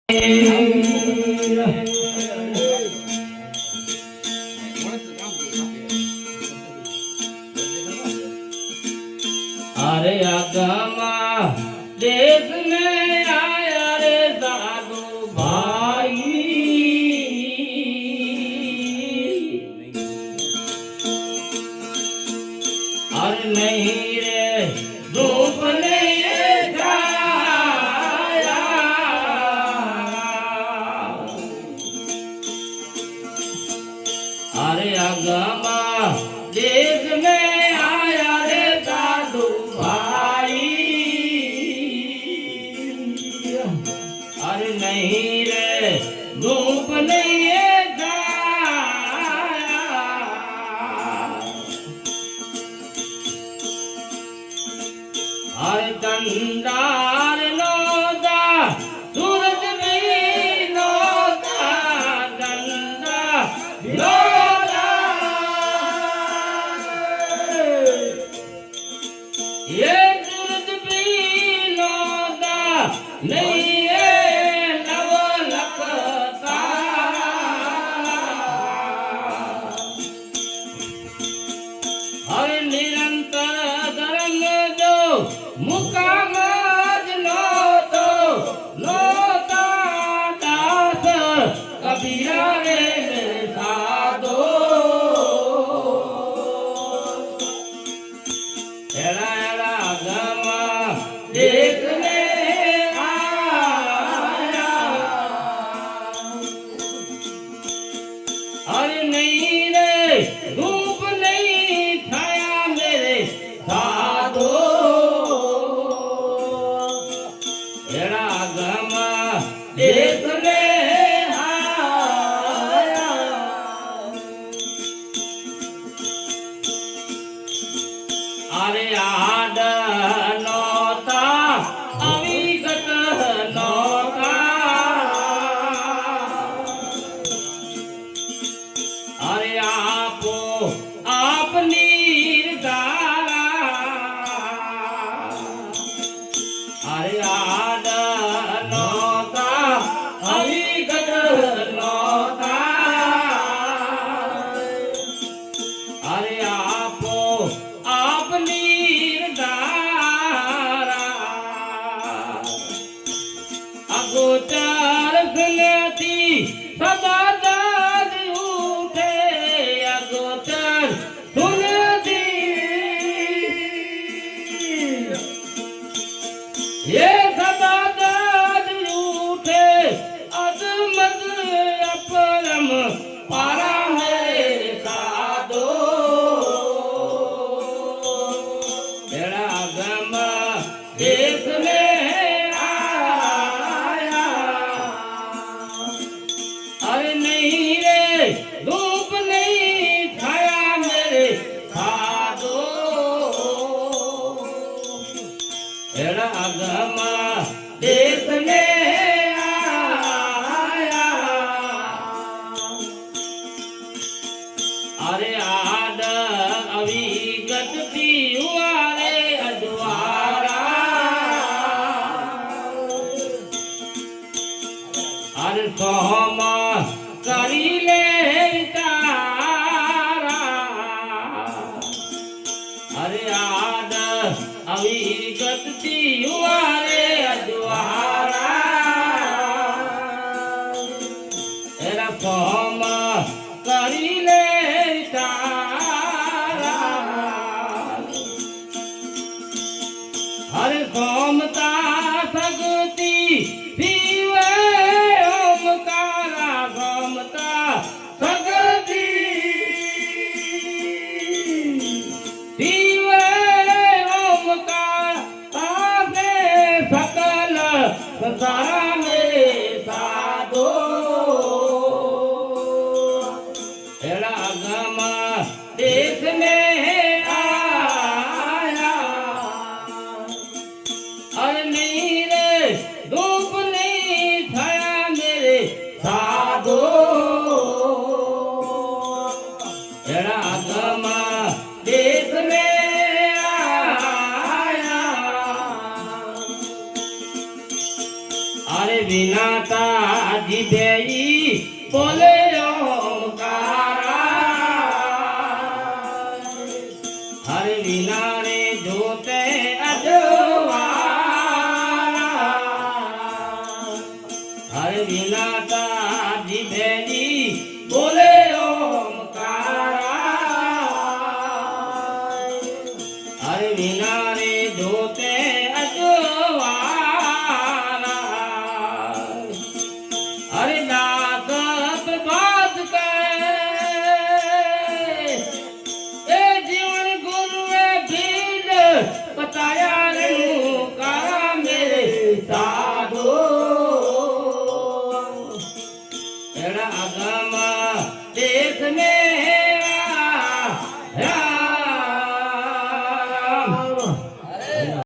अरे आगमा देश में आया रे साधु भाई, अरे नहीं रे धूप नहीं छाया, अरे आगमा देश में आया रे साधु भाई, अरे नहीं रे धूप नहीं छाया, अरे कंदार नौदा सूरज भी नौदा गंगा नौदा, ये सूरज भी नौदा नहीं है नवलखता, हर निरंतर धर्म जो मुकामज नोतो नोता दास कबीरा रे साधो, एड़ा एड़ा गमा देश में आया, अरे नहीं रे धूप नहीं छाया मेरे साधो, एड़ा गमा देश में आया, अरे आड नौता अविगत नौता, अरे आपो आप निर्धारा, अरे आड नौता अविगत नौता, अरे आपो आप निर्धारा, अगोचर सुनती सदा दाद उठे, अगोचर सुनती ये सदा दाद उठे, अजमत अपरम पारा मेरे साधो, एड़ा गमा देश में आया, अरे नहीं रे धूप नहीं छाया मेरे साधो, एड़ा गमा देश में आया, अरे आड अविगत हुआ रे अजवारा, अरे सोमा करी ले विचारा, अरे आड अविगत हुआ रे अजवारा, एरा सोमा करी ले विचारा, हरे सोमता सगती पीवे ओमकारा, सोमता सगती पीवे ओमकार तापे सकल संसारा में साधो, જીભેઈ બોલે ઓમકારા હર વિનાણે જોતે અજવાળા હર વિના